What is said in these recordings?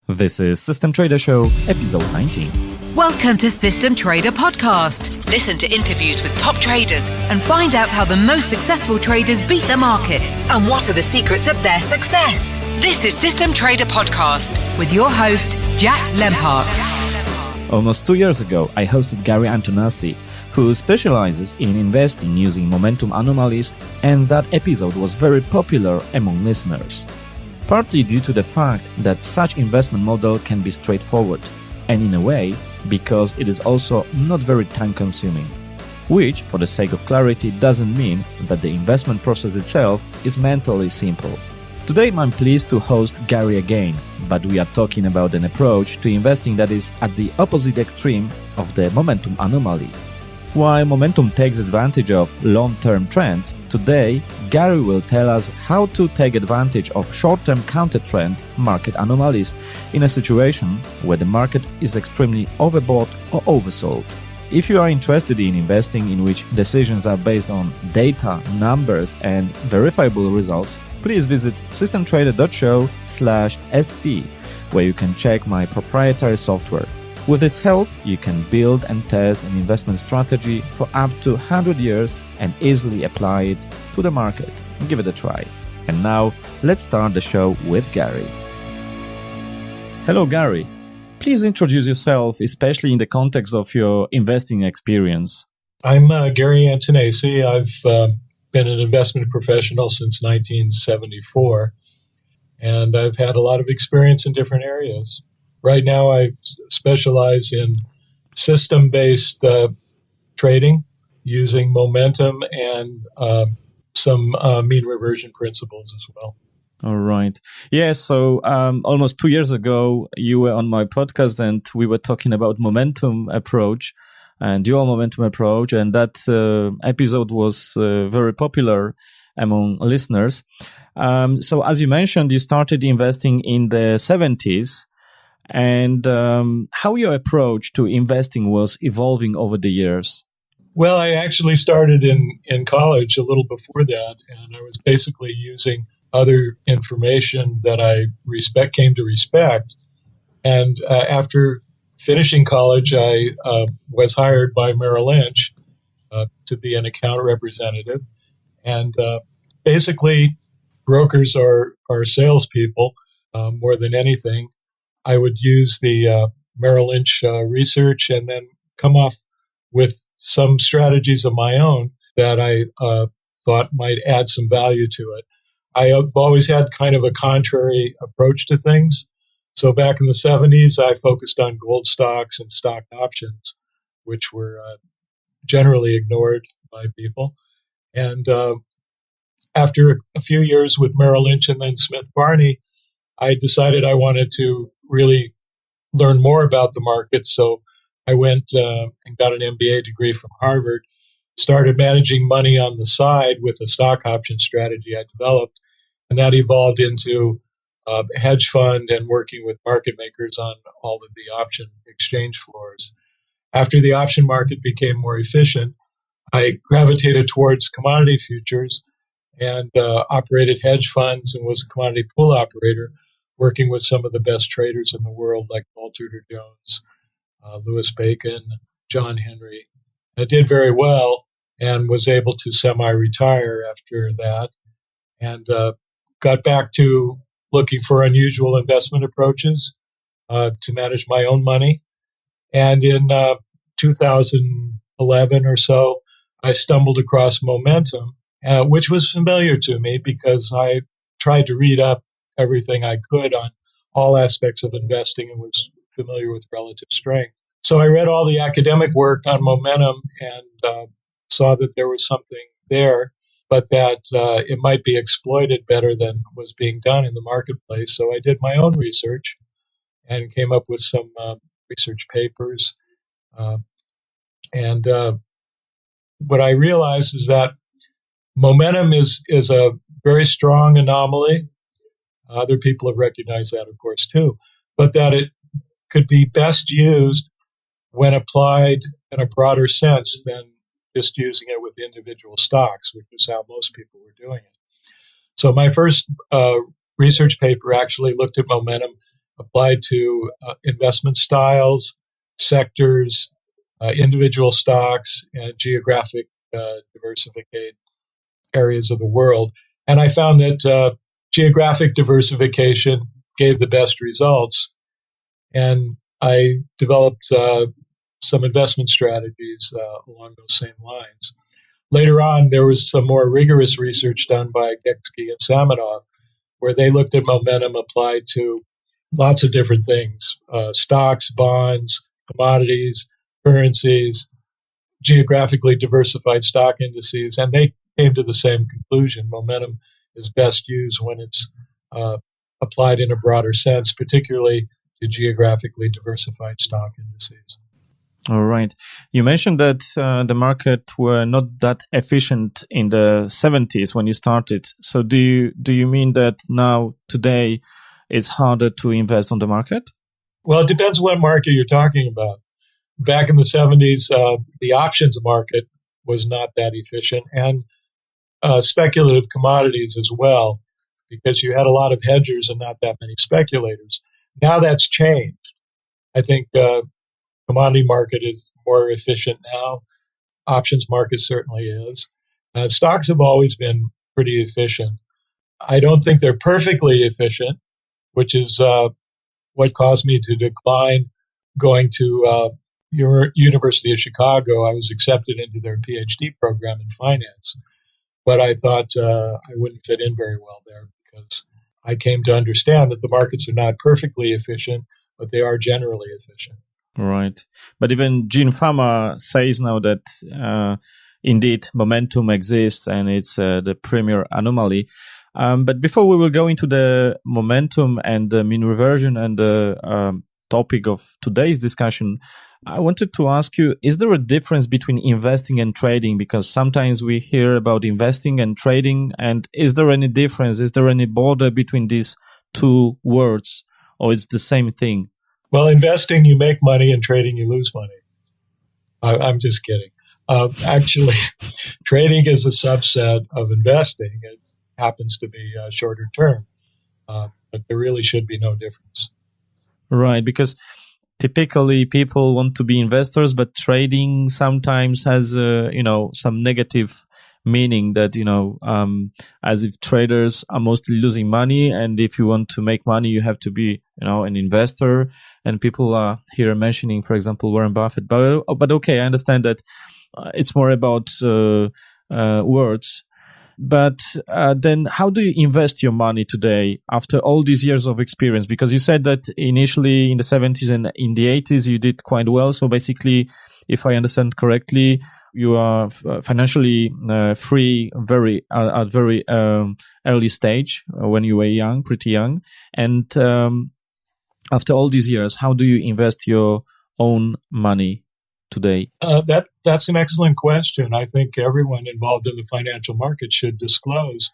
This is System Trader Show, episode 19. Welcome to System Trader Podcast. Listen to interviews with top traders and find out how the most successful traders beat the markets and what are the secrets of their success. This is System Trader Podcast with your host, Jack Lempart. Almost 2 years ago, I hosted Gary Antonacci, who specializes in investing using Momentum Anomalies, and that episode was very popular among listeners. Partly due to the fact that such investment model can be straightforward, and in a way, because it is also not very time-consuming. Which, for the sake of clarity, doesn't mean that the investment process itself is mentally simple. Today I'm pleased to host Gary again, but we are talking about an approach to investing that is at the opposite extreme of the Momentum Anomaly. While Momentum takes advantage of long-term trends, today Gary will tell us how to take advantage of short-term counter-trend market anomalies in a situation where the market is extremely overbought or oversold. If you are interested in investing in which decisions are based on data, numbers, and verifiable results, please visit systemtrader.show/st, where you can check my proprietary software. With its help, you can build and test an investment strategy for up to 100 years and easily apply it to the market. Give it a try. And now, let's start the show with Gary. Hello, Gary. Please introduce yourself, especially in the context of your investing experience. I'm Gary Antonacci. I've been an investment professional since 1974, and I've had a lot of experience in different areas. Right now, I specialize in system-based trading using momentum and some mean reversion principles as well. All right. Yes. So almost 2 years ago, you were on my podcast and we were talking about momentum approach and dual momentum approach. And that episode was very popular among listeners. So as you mentioned, you started investing in the 70s. And how your approach to investing was evolving over the years? Well, I actually started in college a little before that, and I was basically using other information that I came to respect. And after finishing college, I was hired by Merrill Lynch to be an account representative. And basically, brokers are salespeople more than anything. I would use the Merrill Lynch research and then come off with some strategies of my own that I thought might add some value to it. I have always had kind of a contrary approach to things. So back in the 70s, I focused on gold stocks and stock options, which were generally ignored by people. And after a few years with Merrill Lynch and then Smith Barney, I decided I wanted to really learn more about the market. So I went and got an MBA degree from Harvard, started managing money on the side with a stock option strategy I developed. And that evolved into a hedge fund and working with market makers on all of the option exchange floors. After the option market became more efficient, I gravitated towards commodity futures and operated hedge funds and was a commodity pool operator, working with some of the best traders in the world like Paul Tudor Jones, Louis Bacon, John Henry. I did very well and was able to semi-retire after that and got back to looking for unusual investment approaches to manage my own money. And in 2011 or so, I stumbled across Momentum, which was familiar to me because I tried to read up everything I could on all aspects of investing and was familiar with relative strength. So I read all the academic work on momentum and saw that there was something there, but that it might be exploited better than was being done in the marketplace. So I did my own research and came up with some research papers. And what I realized is that momentum is a very strong anomaly. Other people have recognized that, of course, too, but that it could be best used when applied in a broader sense than just using it with individual stocks, which is how most people were doing it. So my first research paper actually looked at momentum applied to investment styles, sectors, individual stocks, and geographic diversification areas of the world. And I found that geographic diversification gave the best results. And I developed some investment strategies along those same lines. Later on, there was some more rigorous research done by Geksky and Samanov, where they looked at momentum applied to lots of different things, stocks, bonds, commodities, currencies, geographically diversified stock indices, and they came to the same conclusion. Momentum is best used when it's applied in a broader sense, particularly to geographically diversified stock indices. All right. You mentioned that the market were not that efficient in the 70s when you started. So do you mean that now, today, it's harder to invest on the market? Well, it depends what market you're talking about. Back in the 70s, the options market was not that efficient, and speculative commodities as well, because you had a lot of hedgers and not that many speculators. Now that's changed. I think commodity market is more efficient now. Options market certainly is. Stocks have always been pretty efficient. I don't think they're perfectly efficient, which is what caused me to decline going to University of Chicago. I was accepted into their PhD program in finance, but I thought I wouldn't fit in very well there because I came to understand that the markets are not perfectly efficient, but they are generally efficient. Right. But even Gene Fama says now that indeed momentum exists and it's the premier anomaly. But before we will go into the momentum and the mean reversion and the topic of today's discussion, I wanted to ask you, is there a difference between investing and trading? Because sometimes we hear about investing and trading, and is there any difference? Is there any border between these two words, or it's the same thing? Well, investing, you make money, and trading, you lose money. I'm just kidding. Actually, trading is a subset of investing. It happens to be shorter term, but there really should be no difference. Right, because typically people want to be investors, but trading sometimes has, some negative meaning that, as if traders are mostly losing money. And if you want to make money, you have to be, an investor. And people are here mentioning, for example, Warren Buffett. But okay, I understand that it's more about words. But then how do you invest your money today after all these years of experience? Because you said that initially in the 70s and in the 80s, you did quite well. So basically, if I understand correctly, you are financially free at very early stage when you were young, pretty young. And after all these years, how do you invest your own money today? That's an excellent question. I think everyone involved in the financial market should disclose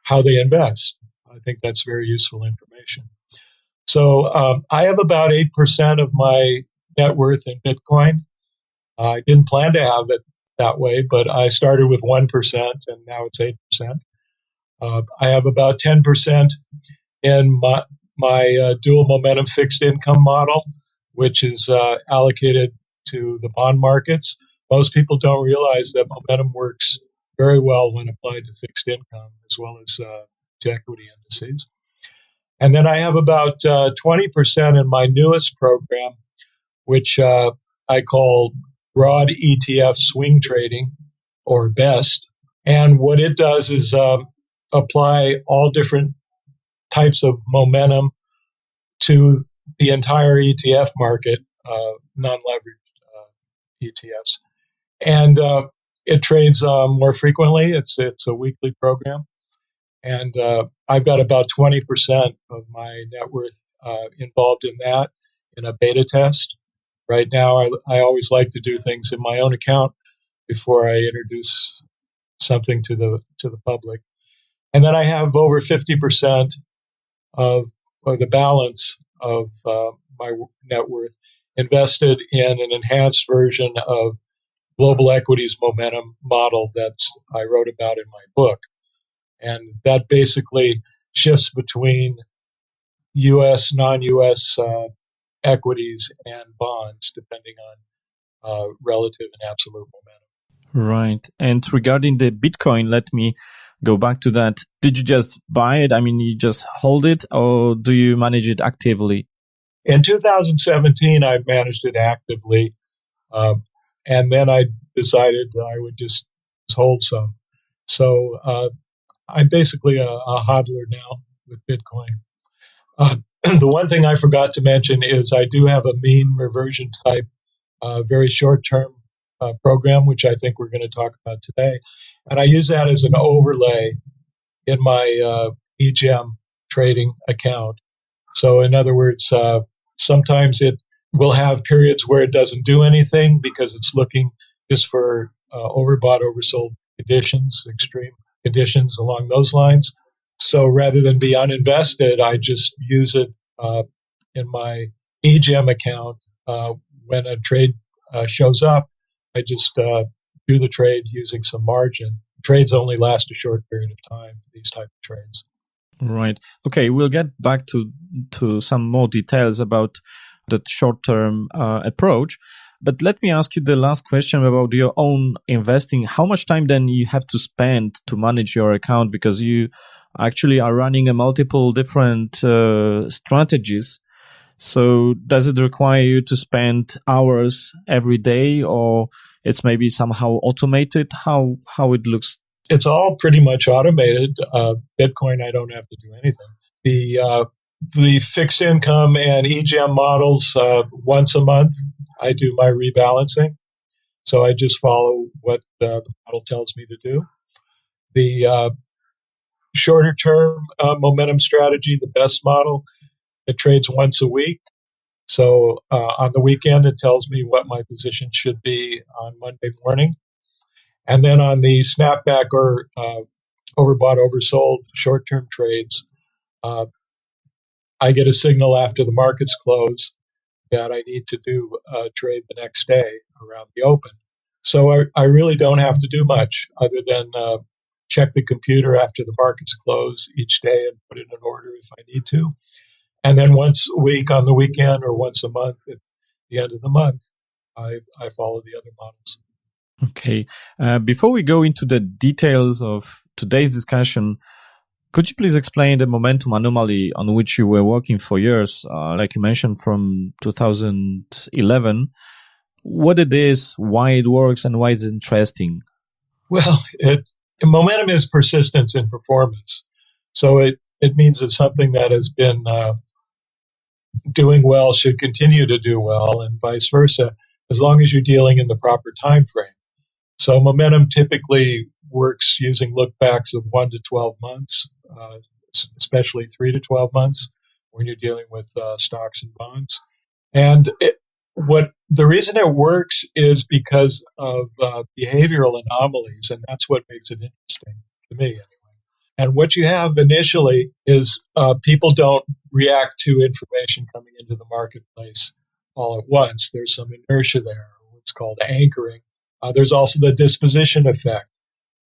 how they invest. I think that's very useful information. So I have about 8% of my net worth in Bitcoin. I didn't plan to have it that way, but I started with 1% and now it's 8%. I have about 10% in my dual momentum fixed income model, which is allocated to the bond markets. Most people don't realize that momentum works very well when applied to fixed income as well as to equity indices. And then I have about 20% in my newest program, which I call broad ETF swing trading, or BEST. And what it does is apply all different types of momentum to the entire ETF market, non-leveraged ETFs. And it trades more frequently. It's a weekly program. And I've got about 20% of my net worth involved in that in a beta test. Right now, I always like to do things in my own account before I introduce something to the public. And then I have over 50% of the balance of my net worth invested in an enhanced version of global equities momentum model that I wrote about in my book. And that basically shifts between U.S., non-U.S. Equities and bonds, depending on relative and absolute momentum. Right. And regarding the Bitcoin, let me go back to that. Did you just buy it? I mean, you just hold it, or do you manage it actively? In 2017, I managed it actively, and then I decided I would just hold some. So I'm basically a hodler now with Bitcoin. The one thing I forgot to mention is I do have a mean reversion type, very short-term program, which I think we're going to talk about today. And I use that as an overlay in my EGM trading account. So in other words, sometimes it will have periods where it doesn't do anything because it's looking just for overbought, oversold conditions, extreme conditions along those lines. So rather than be uninvested, I just use it in my EGM account. When a trade shows up, I just do the trade using some margin. Trades only last a short period of time, these type of trades. Right. Okay, we'll get back to some more details about the short-term approach. But let me ask you the last question about your own investing. How much time then you have to spend to manage your account? Because you actually are running a multiple different strategies. So does it require you to spend hours every day, or it's maybe somehow automated? How it looks? It's all pretty much automated. Bitcoin, I don't have to do anything. The fixed income and EGM models, once a month, I do my rebalancing. So I just follow what the model tells me to do. The shorter term momentum strategy, the best model, it trades once a week. So on the weekend, it tells me what my position should be on Monday morning. And then on the snapback or overbought, oversold short-term trades, I get a signal after the markets close that I need to do a trade the next day around the open. So I really don't have to do much other than check the computer after the markets close each day and put in an order if I need to. And then once a week on the weekend or once a month at the end of the month, I follow the other models. Okay. Before we go into the details of today's discussion, could you please explain the momentum anomaly on which you were working for years, like you mentioned from 2011, what it is, why it works, and why it's interesting? Well, momentum is persistence in performance. So it means that something that has been doing well should continue to do well, and vice versa, as long as you're dealing in the proper time frame. So momentum typically works using lookbacks of 1 to 12 months, especially 3 to 12 months when you're dealing with stocks and bonds. And the reason it works is because of behavioral anomalies, and that's what makes it interesting to me anyway. And what you have initially is people don't react to information coming into the marketplace all at once. There's some inertia there, what's called anchoring. There's also the disposition effect,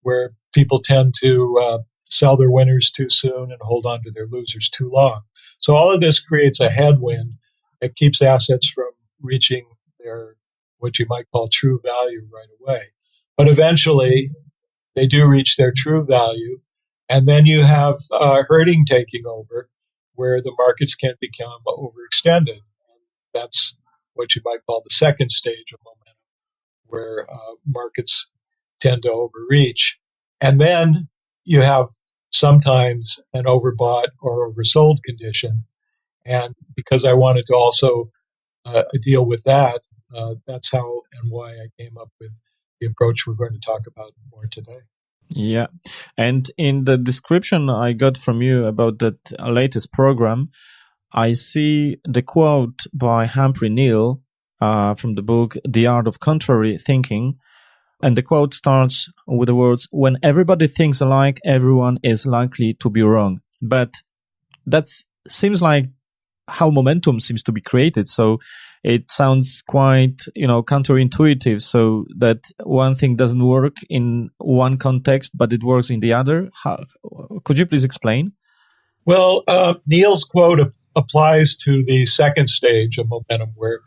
where people tend to sell their winners too soon and hold on to their losers too long. So all of this creates a headwind that keeps assets from reaching their, what you might call, true value right away. But eventually, they do reach their true value, and then you have herding taking over, where the markets can become overextended. That's what you might call the second stage of momentum, where markets tend to overreach. And then you have sometimes an overbought or oversold condition. And because I wanted to also deal with that, that's how and why I came up with the approach we're going to talk about more today. Yeah. And in the description I got from you about that latest program, I see the quote by Humphrey Neal from the book The Art of Contrary Thinking. And the quote starts with the words, "When everybody thinks alike, everyone is likely to be wrong." But that seems like how momentum seems to be created. So it sounds quite, counterintuitive. So that one thing doesn't work in one context, but it works in the other. Could you please explain? Well, Neal's quote applies to the second stage of momentum where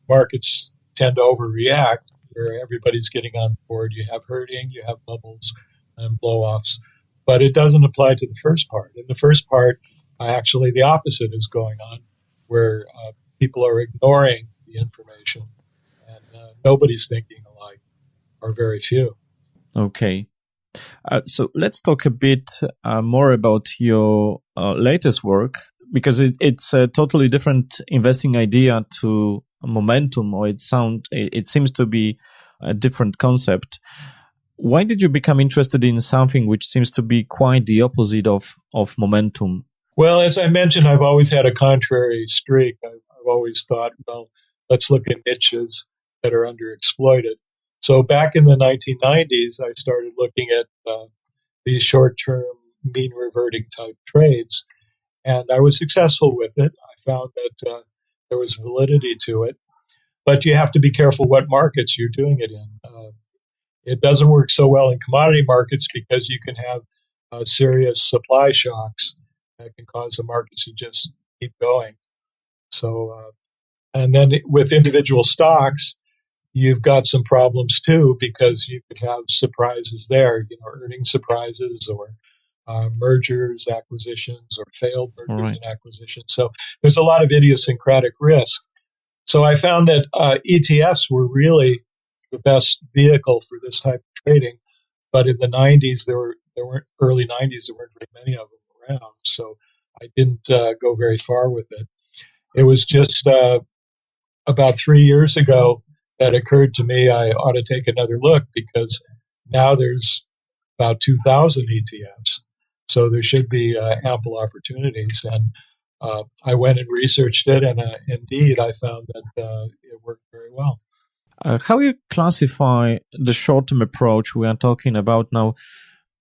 markets tend to overreact, where everybody's getting on board. You have herding, you have bubbles and blow-offs. But it doesn't apply to the first part. In the first part, actually the opposite is going on, where people are ignoring the information and nobody's thinking alike, or very few. Okay. So let's talk a bit more about your latest work, because it's a totally different investing idea to momentum, or it seems to be a different concept. Why did you become interested in something which seems to be quite the opposite of momentum? Well, as I mentioned, I've always had a contrary streak. I've always thought, well, let's look at niches that are underexploited. So back in the 1990s, I started looking at these short-term mean reverting type trades, and I was successful with it. I found that there was validity to it, but you have to be careful what markets you're doing it in. It doesn't work so well in commodity markets because you can have serious supply shocks that can cause the markets to just keep going. So, and then with individual stocks, you've got some problems too, because you could have surprises there, earnings surprises or mergers, acquisitions, or failed mergers and acquisitions. So there's a lot of idiosyncratic risk. So I found that ETFs were really the best vehicle for this type of trading. But in the 90s, there weren't early 90s, there weren't very many of them around. So I didn't go very far with it. It was just about 3 years ago that occurred to me I ought to take another look, because now there's about 2,000 ETFs. So there should be ample opportunities. And I went and researched it, and indeed I found that it worked very well. How you classify the short-term approach we are talking about now?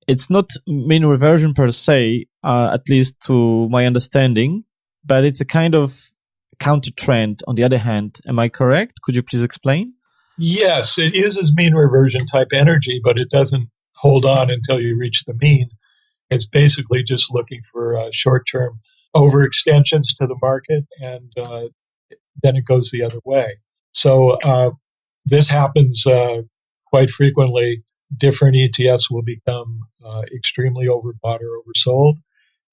It's not mean reversion per se, at least to my understanding, but it's a kind of counter trend on the other hand. Am I correct? Could you please explain? Yes, it uses mean reversion type energy, but it doesn't hold on until you reach the mean. It's basically just looking for short-term overextensions to the market, and then it goes the other way. So this happens quite frequently. Different ETFs will become extremely overbought or oversold,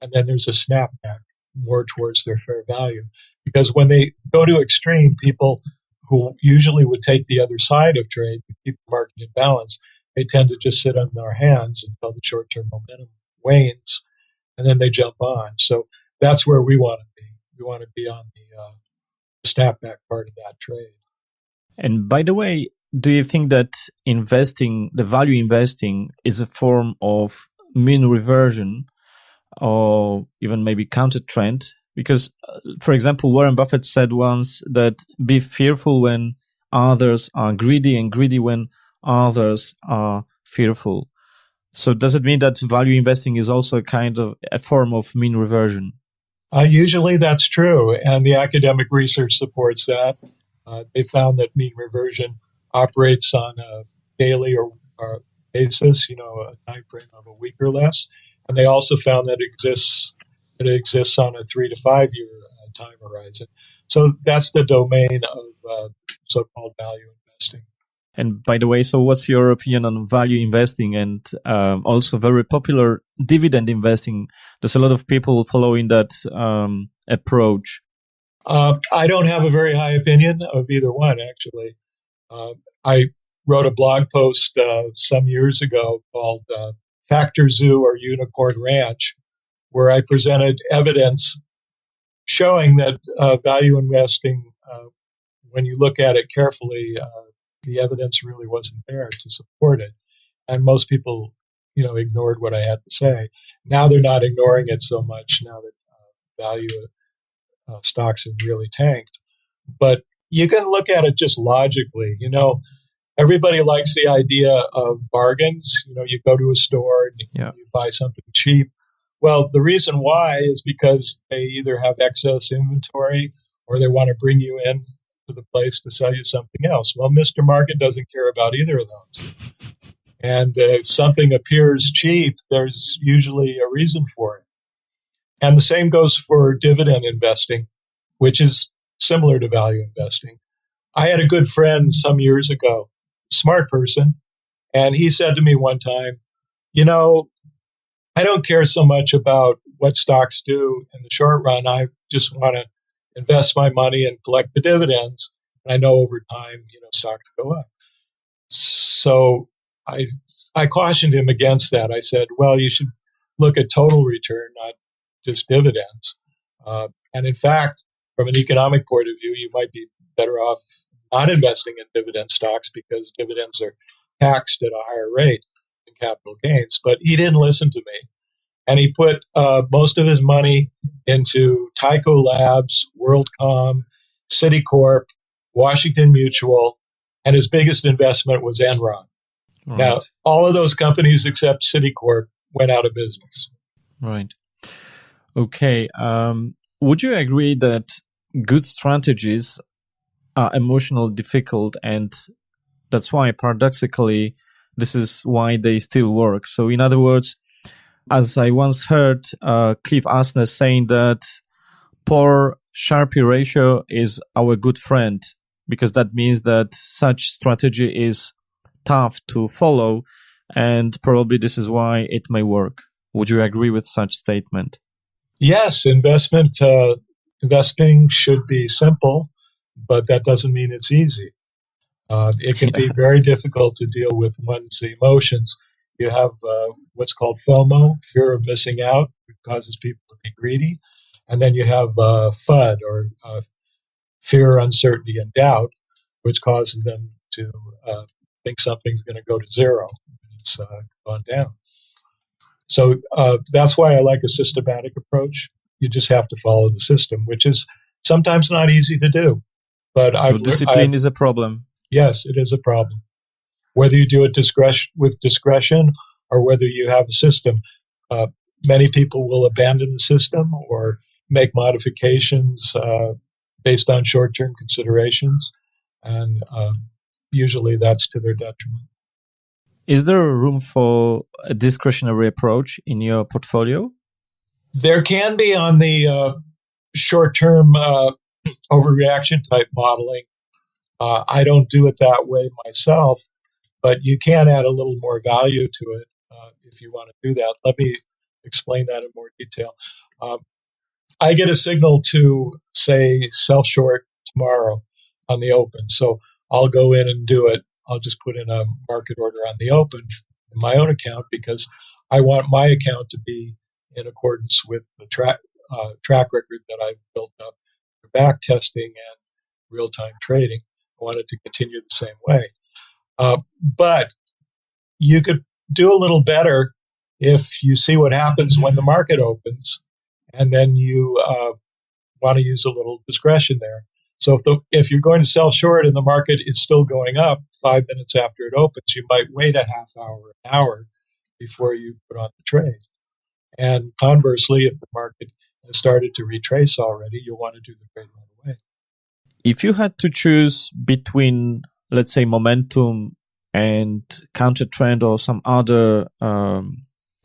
and then there's a snapback more towards their fair value. Because when they go to extreme, people who usually would take the other side of trade to keep the market in balance, they tend to just sit on their hands until the short-term momentum wanes, and then they jump on. So that's where we want to be. We want to be on the snapback part of that trade. And by the way, do you think that the value investing, is a form of mean reversion or even maybe counter trend? Because, for example, Warren Buffett said once that be fearful when others are greedy and greedy when others are fearful. So does it mean that value investing is also a kind of a form of mean reversion? Usually that's true, and the academic research supports that. They found that mean reversion operates on a daily or basis, a time frame of a week or less. And they also found that it exists on a 3 to 5 year time horizon. So that's the domain of so-called value investing. And by the way, so what's your opinion on value investing and also very popular dividend investing? There's a lot of people following that approach. I don't have a very high opinion of either one, actually. I wrote a blog post some years ago called Factor Zoo or Unicorn Ranch, where I presented evidence showing that value investing, when you look at it carefully, the evidence really wasn't there to support it. And most people, ignored what I had to say. Now they're not ignoring it so much now that value stocks have really tanked. But you can look at it just logically. Everybody likes the idea of bargains. You go to a store and you buy something cheap. Well, the reason why is because they either have excess inventory or they want to bring you in to the place to sell you something else. Well, Mr. Market doesn't care about either of those. And if something appears cheap, there's usually a reason for it. And the same goes for dividend investing. which is similar to value investing. I had a good friend some years ago, smart person, and he said to me one time, I don't care so much about what stocks do in the short run. I just want to invest my money and collect the dividends. And I know over time, stocks go up. So I cautioned him against that. I said, well, you should look at total return, not just dividends. And in fact, from an economic point of view, you might be better off not investing in dividend stocks because dividends are taxed at a higher rate than capital gains. But he didn't listen to me. And he put most of his money into Tyco Labs, WorldCom, Citicorp, Washington Mutual, and his biggest investment was Enron. Right. Now, all of those companies except Citicorp went out of business. Right. Okay. Would you agree that good strategies are emotionally difficult, and that's why, paradoxically, this is why they still work? So, in other words, as I once heard Cliff Asner saying that poor Sharpe ratio is our good friend, because that means that such strategy is tough to follow, and probably this is why it may work. Would you agree with such statement? Yes, investing should be simple, but that doesn't mean it's easy. It can be very difficult to deal with one's emotions. You have what's called FOMO, fear of missing out, which causes people to be greedy. And then you have FUD, or fear, uncertainty, and doubt, which causes them to think something's going to go to zero. It's gone down. So that's why I like a systematic approach. You just have to follow the system, which is sometimes not easy to do. But so discipline is a problem. Yes, it is a problem. Whether you do it with discretion or whether you have a system, many people will abandon the system or make modifications based on short-term considerations, and usually that's to their detriment. Is there room for a discretionary approach in your portfolio? There can be on the short-term overreaction type modeling. I don't do it that way myself, but you can add a little more value to it if you want to do that. Let me explain that in more detail. I get a signal to, say, sell short tomorrow on the open. So I'll go in and do it. I'll just put in a market order on the open in my own account because I want my account to be in accordance with the track record that I've built up for back testing and real-time trading. I want it to continue the same way. But you could do a little better if you see what happens when the market opens, and then you want to use a little discretion there. So if you're going to sell short and the market is still going up 5 minutes after it opens, you might wait a half hour, an hour before you put on the trade. And conversely, if the market has started to retrace already, you'll want to do the trade right away. If you had to choose between, let's say, momentum and counter trend or some other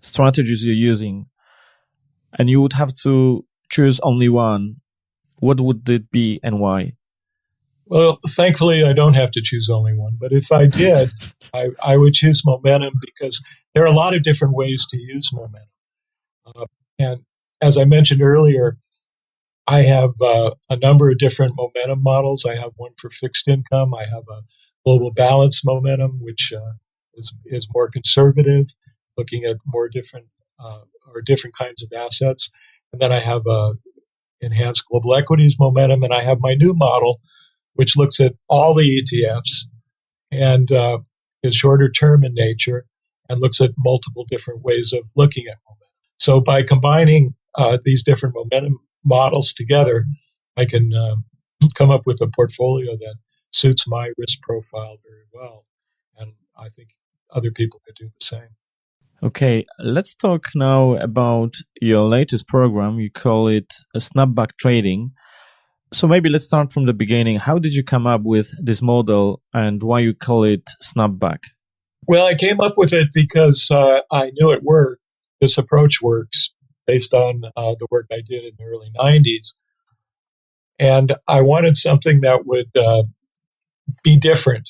strategies you're using, and you would have to choose only one, what would it be and why? Well, thankfully, I don't have to choose only one. But if I did, I would choose momentum because there are a lot of different ways to use momentum. And as I mentioned earlier, I have a number of different momentum models. I have one for fixed income. I have a global balance momentum, which is more conservative, looking at more different kinds of assets. And then I have a enhanced global equities momentum, and I have my new model, which looks at all the ETFs and is shorter term in nature and looks at multiple different ways of looking at momentum. So by combining these different momentum models together, I can come up with a portfolio that suits my risk profile very well. And I think other people could do the same. Okay, let's talk now about your latest program. You call it a Snapback Trading. So maybe let's start from the beginning. How did you come up with this model and why you call it Snapback? Well, I came up with it because I knew it worked. This approach works based on the work I did in the early 90s. And I wanted something that would be different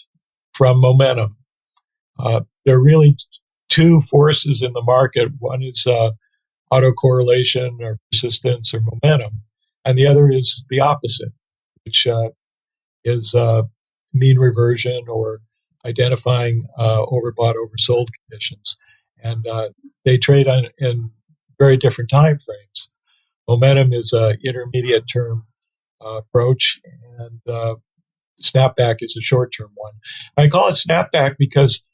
from momentum. There are really two forces in the market. One is autocorrelation or persistence or momentum, and the other is the opposite, which is mean reversion or identifying overbought, oversold conditions. And they trade in very different time frames. Momentum is an intermediate term approach, and Snapback is a short-term one. I call it Snapback because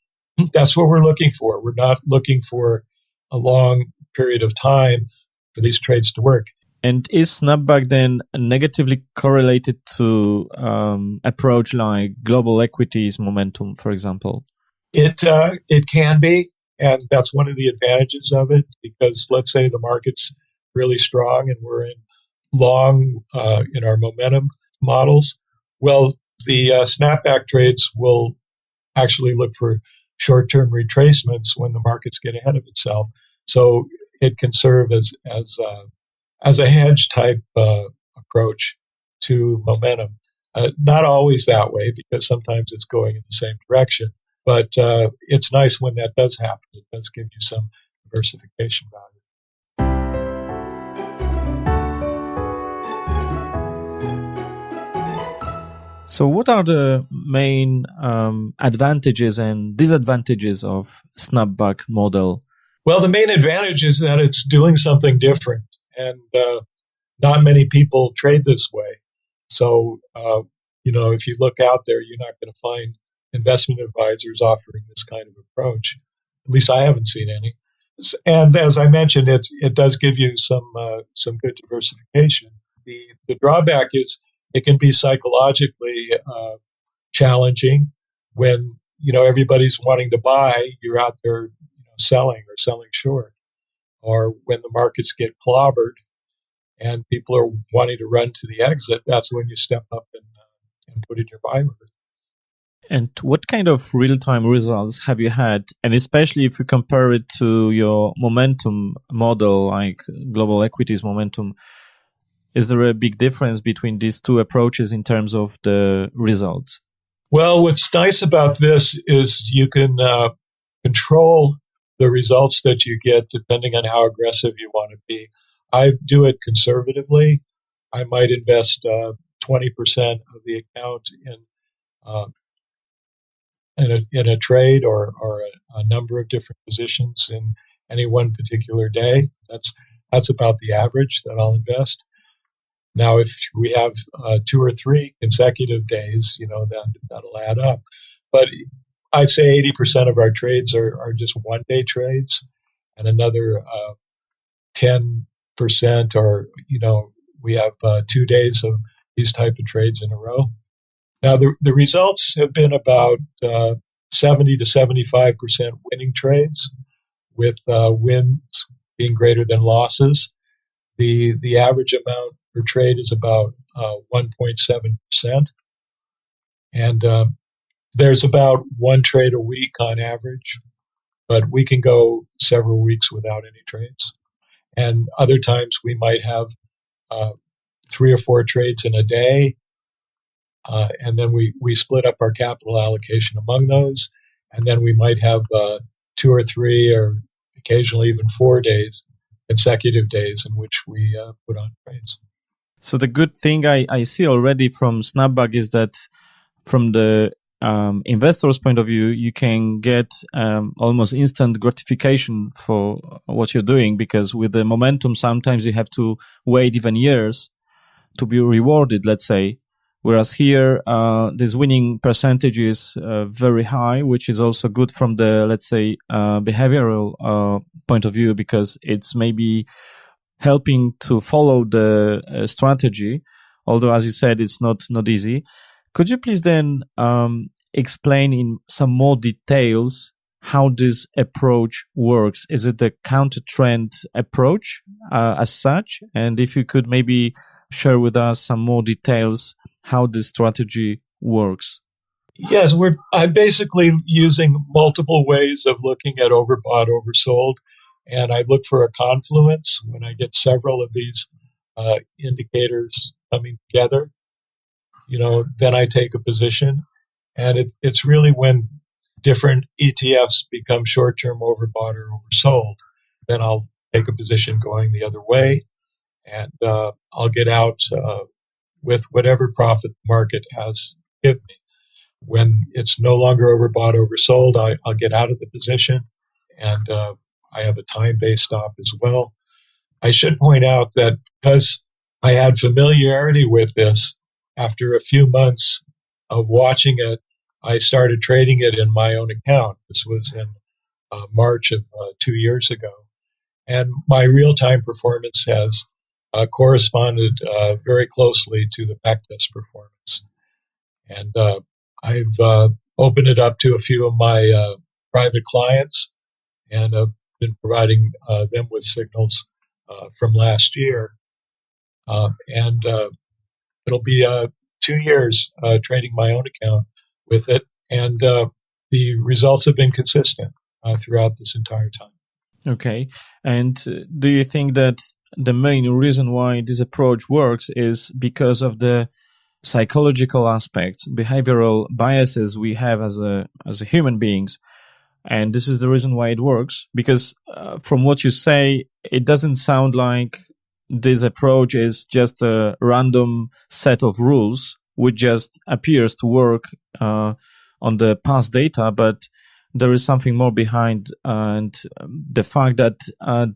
that's what we're looking for. We're not looking for a long period of time for these trades to work. And is Snapback then negatively correlated to approach like global equities momentum, for example? It can be, and that's one of the advantages of it, because let's say the market's really strong and we're in long in our momentum models. Well, the Snapback trades will actually look for short-term retracements when the markets get ahead of itself. So it can serve as a hedge type approach to momentum. Not always that way, because sometimes it's going in the same direction. But it's nice when that does happen. It does give you some diversification value. So what are the main advantages and disadvantages of Snapback model? Well, the main advantage is that it's doing something different, and not many people trade this way. So, if you look out there, you're not going to find investment advisors offering this kind of approach. At least I haven't seen any. And as I mentioned, it does give you some good diversification. The drawback is it can be psychologically challenging when everybody's wanting to buy, you're out there selling or selling short, or when the markets get clobbered and people are wanting to run to the exit, that's when you step up and put in your buy order. And what kind of real-time results have you had? And especially if you compare it to your momentum model, like global equities momentum, is there a big difference between these two approaches in terms of the results? Well, what's nice about this is you can control the results that you get depending on how aggressive you want to be. I do it conservatively. I might invest 20% of the account in a trade or a number of different positions in any one particular day. That's about the average that I'll invest. Now, if we have 2 or 3 consecutive days, that'll add up. But I'd say 80% of our trades are just one-day trades, and another 10% are, we have 2 days of these type of trades in a row. Now, the results have been about 70 to 75% winning trades, with wins being greater than losses. The average amount per trade is about 1.7%. And there's about one trade a week on average, but we can go several weeks without any trades. And other times we might have 3 or 4 trades in a day, and then we split up our capital allocation among those, and then we might have 2 or 3 or occasionally even 4 days, consecutive days in which we put on trades. So the good thing I see already from Snapback is that from the investor's point of view, you can get almost instant gratification for what you're doing, because with the momentum, sometimes you have to wait even years to be rewarded, let's say. Whereas here, this winning percentage is very high, which is also good from the, let's say, behavioral point of view, because it's maybe helping to follow the strategy. Although, as you said, it's not easy. Could you please then explain in some more details how this approach works? Is it a counter-trend approach as such? And if you could maybe share with us some more details how this strategy works. Yes, I'm basically using multiple ways of looking at overbought, oversold, and I look for a confluence when I get several of these indicators coming together, then I take a position. And it's really when different ETFs become short-term overbought or oversold, then I'll take a position going the other way, and I'll get out with whatever profit the market has given me. When it's no longer overbought, oversold, I'll get out of the position, and I have a time-based stop as well. I should point out that because I had familiarity with this, after a few months of watching it, I started trading it in my own account. This was in March of 2 years ago. And my real-time performance has corresponded very closely to the backtest performance. And I've opened it up to a few of my private clients, and I've been providing them with signals from last year. And it'll be 2 years trading my own account with it, and the results have been consistent throughout this entire time. Okay. And do you think that the main reason why this approach works is because of the psychological aspects, behavioral biases we have as a human beings, and this is the reason why it works? Because from what you say, it doesn't sound like this approach is just a random set of rules which just appears to work on the past data, but there is something more behind, and the fact that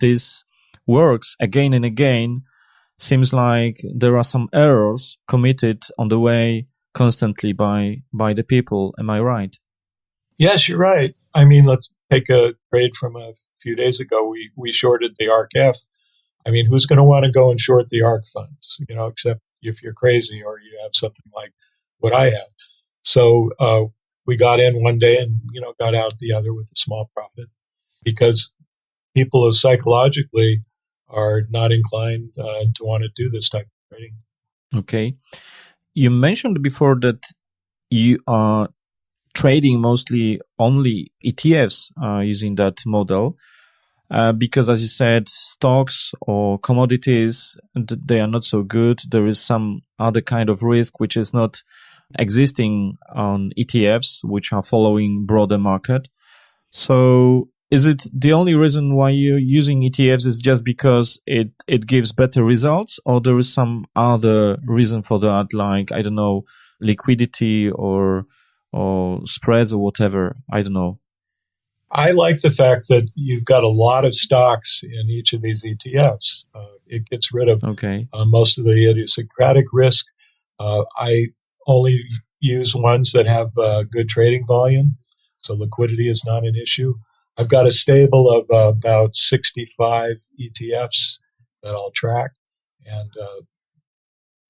this works again and again seems like there are some errors committed on the way constantly by the people. Am I right? Yes, you're right. I mean, let's take a trade from a few days ago. We shorted the ARK-F. I mean, who's going to want to go and short the ARK funds, except if you're crazy or you have something like what I have. So we got in one day and, got out the other with a small profit, because people who psychologically are not inclined to want to do this type of trading. Okay. You mentioned before that you are trading mostly only ETFs using that model. Because, as you said, stocks or commodities, they are not so good. There is some other kind of risk which is not existing on ETFs, which are following broader market. So is it the only reason why you're using ETFs is just because it gives better results, or there is some other reason for that, like, I don't know, liquidity or spreads or whatever? I don't know. I like the fact that you've got a lot of stocks in each of these ETFs. It gets rid of most of the idiosyncratic risk. I only use ones that have good trading volume, so liquidity is not an issue. I've got a stable of about 65 ETFs that I'll track and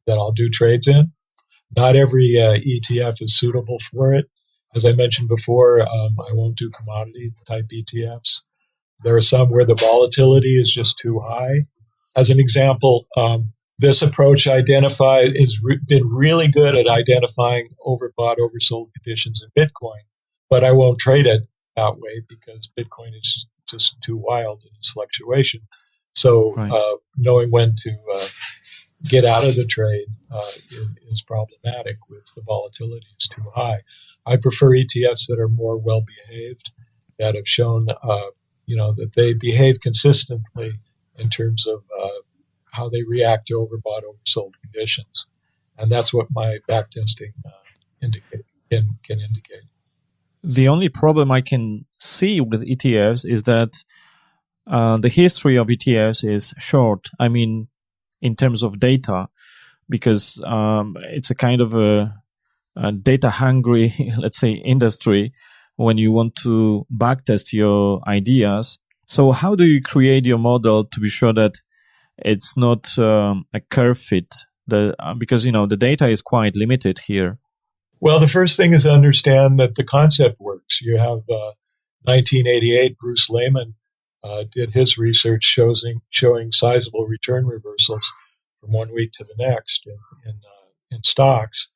that I'll do trades in. Not every ETF is suitable for it. As I mentioned before, I won't do commodity-type ETFs. There are some where the volatility is just too high. As an example, this approach has been really good at identifying overbought, oversold conditions in Bitcoin, but I won't trade it that way because Bitcoin is just too wild in its fluctuation. So knowing when to get out of the trade is problematic with the volatility is too high. I prefer ETFs that are more well-behaved, that have shown, that they behave consistently in terms of how they react to overbought, oversold conditions. And that's what my backtesting can indicate. The only problem I can see with ETFs is that the history of ETFs is short. I mean, in terms of data, because it's a kind of a data-hungry, let's say, industry when you want to backtest your ideas. So how do you create your model to be sure that it's not a curve fit? Because, the data is quite limited here. Well, the first thing is to understand that the concept works. You have 1988, Bruce Lehman did his research showing sizable return reversals from 1 week to the next in stocks.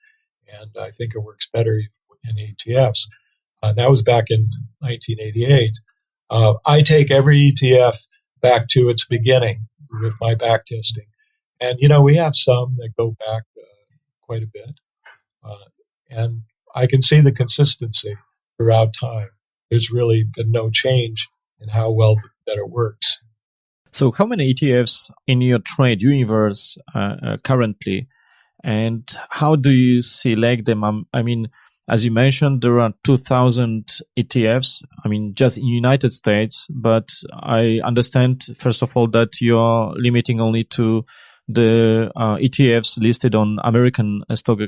And I think it works better in ETFs. That was back in 1988. I take every ETF back to its beginning with my backtesting. And, we have some that go back quite a bit. And I can see the consistency throughout time. There's really been no change in how well that it works. So how many ETFs in your trade universe currently, and how do you select them? I mean, as you mentioned, there are 2,000 ETFs, just in United States, but I understand, first of all, that you're limiting only to the ETFs listed on American stock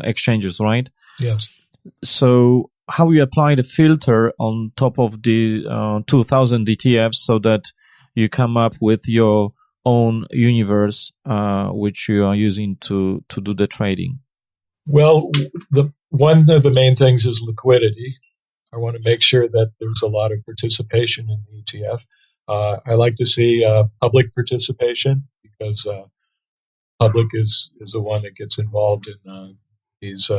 exchanges, right? Yes. So how you apply the filter on top of the 2,000 ETFs so that you come up with your own universe, which you are using to do the trading? Well, one of the main things is liquidity. I want to make sure that there's a lot of participation in the ETF. I like to see public participation because public is the one that gets involved in these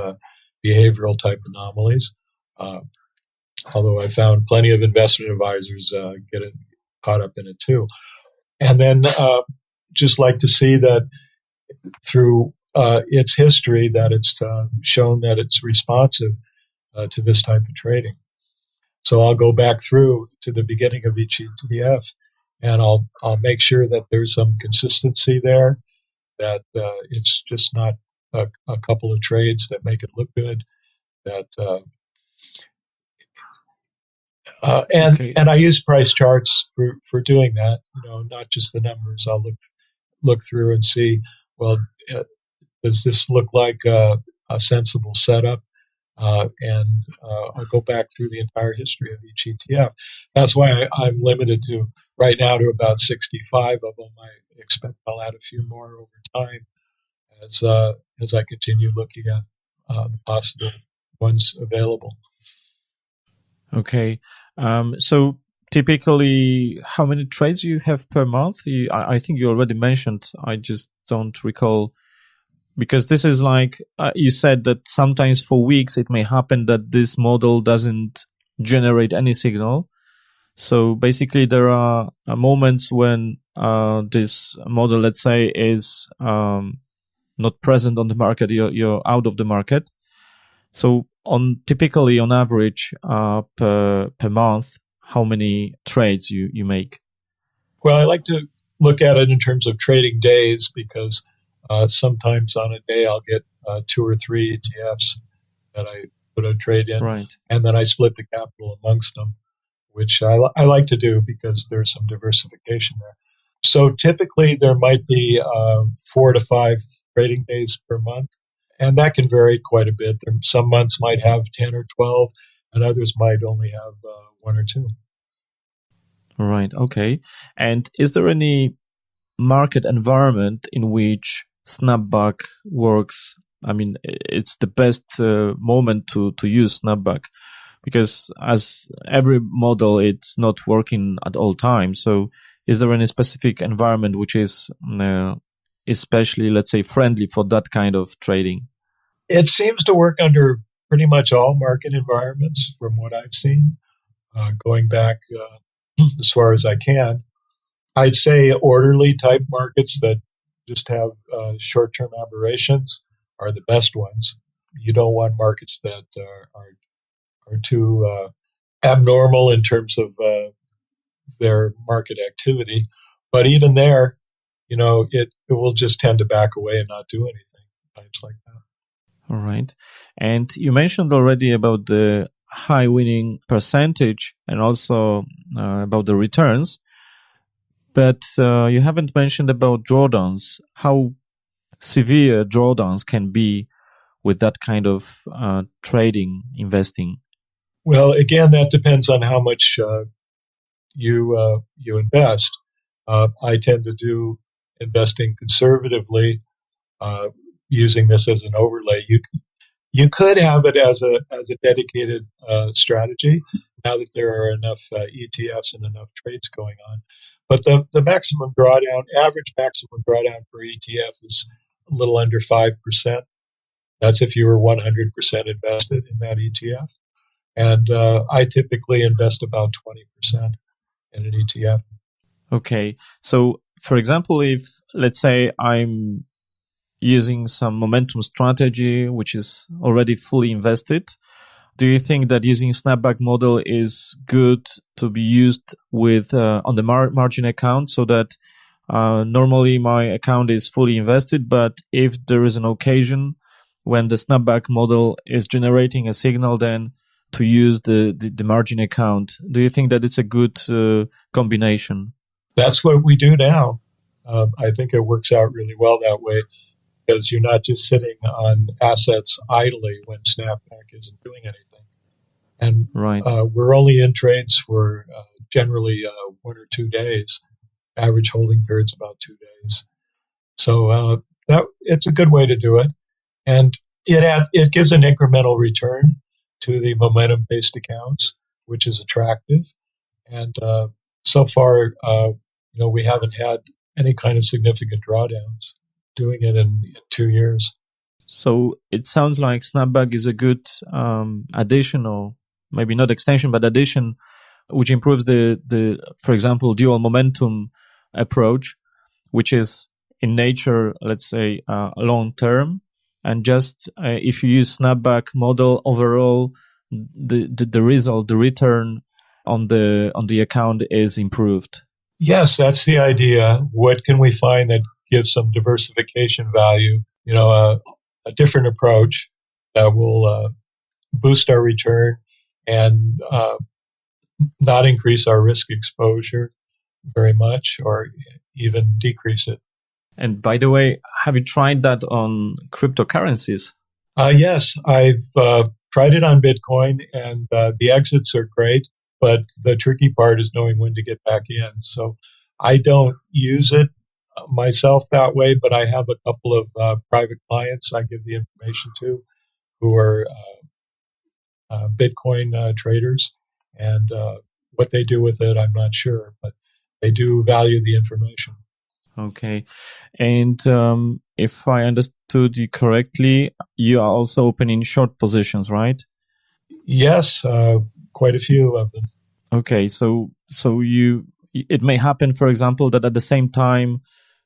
behavioral type anomalies. Although I found plenty of investment advisors get caught up in it too. And then just like to see that through its history that it's shown that it's responsive to this type of trading. So I'll go back through to the beginning of each ETF, and I'll make sure that there's some consistency there, that it's just not a couple of trades that make it look good. That and I use price charts for doing that. Not just the numbers. I'll look through and see, well, does this look like a sensible setup? And I'll go back through the entire history of each ETF. That's why I'm limited to right now to about 65 of them. I expect I'll add a few more over time as I continue looking at the possible ones available. Okay. So typically, how many trades you have per month? I think you already mentioned. I just don't recall. Because this is like, you said that sometimes for weeks it may happen that this model doesn't generate any signal. So basically there are moments when this model, let's say, is not present on the market, you're out of the market. So typically on average per month, how many trades you make? Well, I like to look at it in terms of trading days because sometimes on a day I'll get 2 or 3 ETFs that I put a trade in, right, and then I split the capital amongst them, which I like to do because there's some diversification there. So typically there might be 4 to 5 trading days per month, and that can vary quite a bit. Some months might have 10 or 12, and others might only have 1 or 2. Right, okay. And is there any market environment in which Snapback works? It's the best moment to use Snapback, because as every model, it's not working at all times. So is there any specific environment which is especially, let's say, friendly for that kind of trading? It seems to work under pretty much all market environments from what I've seen, going back as far as I can. I'd say orderly type markets that just have short-term aberrations are the best ones. You don't want markets that are too abnormal in terms of their market activity. But even there, it will just tend to back away and not do anything. Types like that. All right. And you mentioned already about the high winning percentage and also about the returns. But you haven't mentioned about drawdowns, how severe drawdowns can be with that kind of trading, investing. Well, again, that depends on how much you invest. I tend to do investing conservatively, using this as an overlay. You could have it as a dedicated strategy now that there are enough ETFs and enough trades going on. But the average maximum drawdown per ETF is a little under 5%. That's if you were 100% invested in that ETF. And I typically invest about 20% in an ETF. Okay. So for example, if let's say I'm using some momentum strategy, which is already fully invested, do you think that using Snapback model is good to be used with on the margin account, so that normally my account is fully invested, but if there is an occasion when the Snapback model is generating a signal, then to use the margin account? Do you think that it's a good combination? That's what we do now. I think it works out really well that way, because you're not just sitting on assets idly when Snapback isn't doing anything. And Right. We're only in trades for generally 1 or 2 days. Average holding period's about 2 days. So that it's a good way to do it. And it gives an incremental return to the momentum-based accounts, which is attractive. And so far, we haven't had any kind of significant drawdowns doing it in 2 years. So it sounds like Snapback is a good addition, or maybe not extension, but addition, which improves the for example, dual momentum approach, which is in nature, let's say, long term. And just if you use Snapback model overall, the result, the return on the account is improved. Yes, that's the idea. What can we find that gives some diversification value? A different approach that will boost our return and not increase our risk exposure very much, or even decrease it. And by the way, have you tried that on cryptocurrencies? Yes, I've tried it on Bitcoin, and the exits are great, but the tricky part is knowing when to get back in. So I don't use it myself that way, but I have a couple of private clients I give the information to who are Bitcoin traders, and what they do with it, I'm not sure, but they do value the information. Okay. And if I understood you correctly, you are also opening short positions, right? Yes, quite a few of them. Okay. So it may happen, for example, that at the same time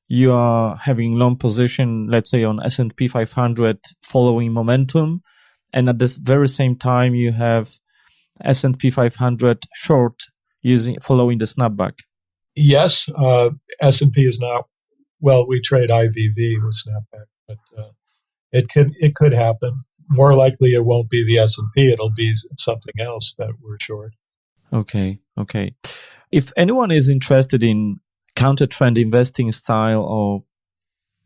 you are having long position, let's say on S&P 500 following momentum, and at this very same time you have S&P 500 short following the snapback. Yes, S&P is not, well, we trade IVV with Snapback, but it could happen. More likely it won't be the S&P, it'll be something else that we're short. Okay. If anyone is interested in counter-trend investing style or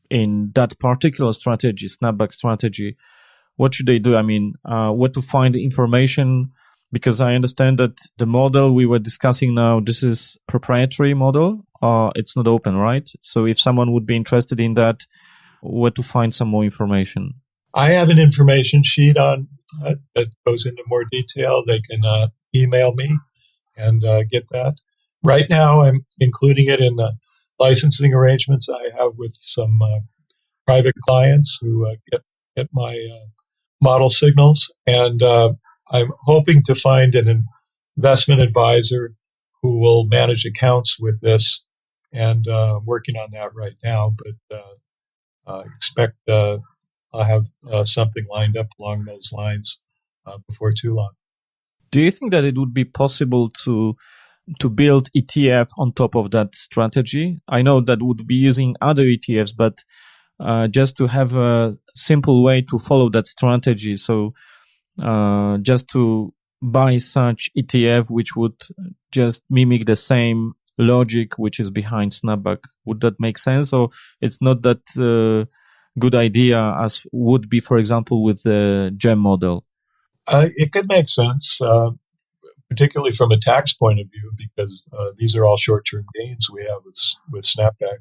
in that particular strategy, Snapback strategy, what should they do? I mean, where to find the information? Because I understand that the model we were discussing now, this is proprietary model. It's not open, right? So if someone would be interested in that, where to find some more information? I have an information sheet on that goes into more detail. They can email me and get that. Right now, I'm including it in the licensing arrangements I have with some private clients who get my model signals, and I'm hoping to find an investment advisor who will manage accounts with this, and working on that right now, but I expect I'll have something lined up along those lines before too long. Do you think that it would be possible to build ETF on top of that strategy? I know that would be using other ETFs, but just to have a simple way to follow that strategy. So just to buy such ETF, which would just mimic the same logic which is behind Snapback. Would that make sense? Or it's not that good idea as would be, for example, with the GEM model? It could make sense, particularly from a tax point of view, because these are all short-term gains we have with Snapback.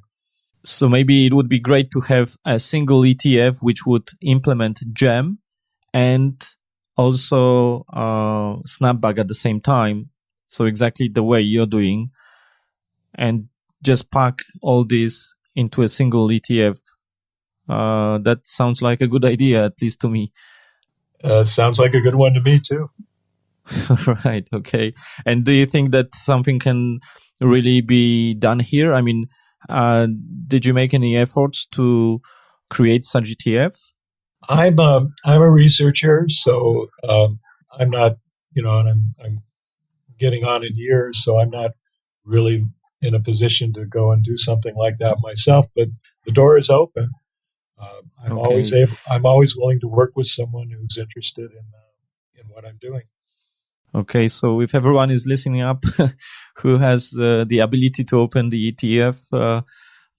So maybe it would be great to have a single ETF which would implement GEM and also Snapback at the same time. So exactly the way you're doing, and just pack all this into a single ETF. That sounds like a good idea, at least to me. Sounds like a good one to me too. Right. Okay. And do you think that something can really be done here? I mean, Did you make any efforts to create such ETF? I'm a researcher, so I'm not, and I'm getting on in years, so I'm not really in a position to go and do something like that myself. But the door is open. I'm always willing to work with someone who's interested in what I'm doing. Okay, so if everyone is listening up who has the ability to open the ETF,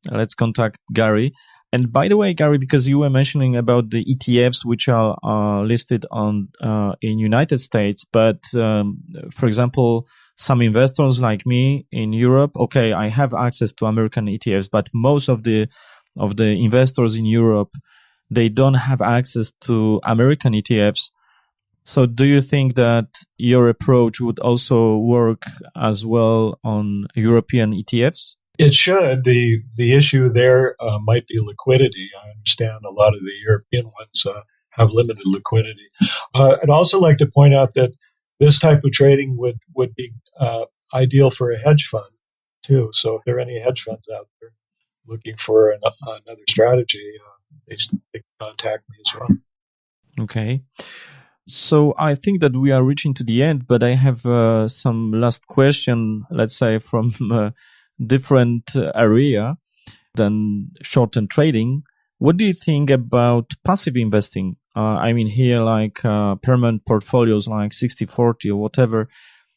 let's contact Gary. And by the way, Gary, because you were mentioning about the ETFs which are listed on in United States, but for example, some investors like me in Europe, okay, I have access to American ETFs, but most of the investors in Europe, they don't have access to American ETFs. So do you think that your approach would also work as well on European ETFs? It should. The issue there might be liquidity. I understand a lot of the European ones have limited liquidity. I'd also like to point out that this type of trading would be ideal for a hedge fund too. So if there are any hedge funds out there looking for another strategy, they can contact me as well. Okay. So I think that we are reaching to the end, but I have some last question, let's say from a different area than short-term trading. What do you think about passive investing? I mean here like permanent portfolios like 60-40 or whatever,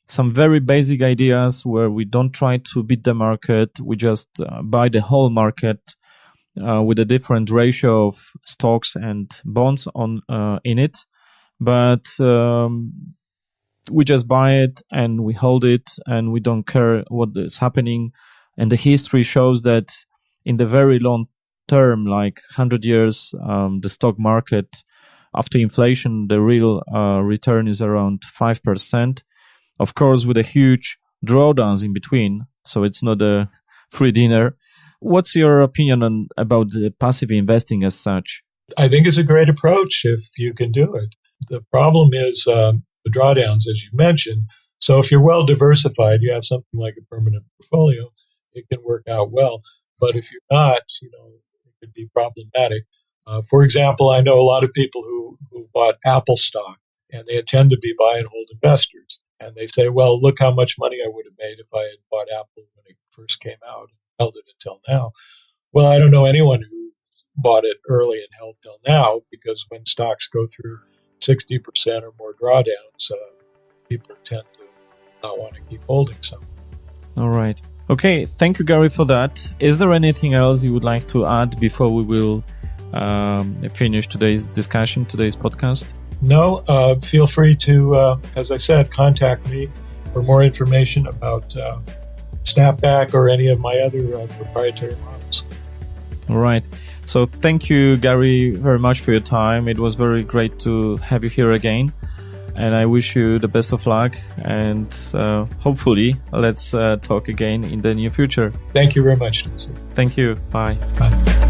some very basic ideas where we don't try to beat the market. We just buy the whole market with a different ratio of stocks and bonds in it. But we just buy it and we hold it and we don't care what is happening. And the history shows that in the very long term, like 100 years, the stock market, after inflation, the real return is around 5%. Of course, with a huge drawdowns in between. So it's not a free dinner. What's your opinion about the passive investing as such? I think it's a great approach if you can do it. The problem is the drawdowns, as you mentioned. So if you're well diversified, you have something like a permanent portfolio, it can work out well. But if you're not, it could be problematic. For example, I know a lot of people who bought Apple stock, and they tend to be buy and hold investors. And they say, well, look how much money I would have made if I had bought Apple when it first came out and held it until now. Well, I don't know anyone who bought it early and held till now, because when stocks go through 60% or more drawdowns, people tend to not want to keep holding something. All right. Okay. Thank you, Gary, for that. Is there anything else you would like to add before we will finish today's discussion, today's podcast? No. Feel free to, as I said, contact me for more information about Snapback or any of my other proprietary models. All right. So thank you, Gary, very much for your time. It was very great to have you here again. And I wish you the best of luck. And hopefully, let's talk again in the near future. Thank you very much, Nancy. Thank you. Bye. Bye.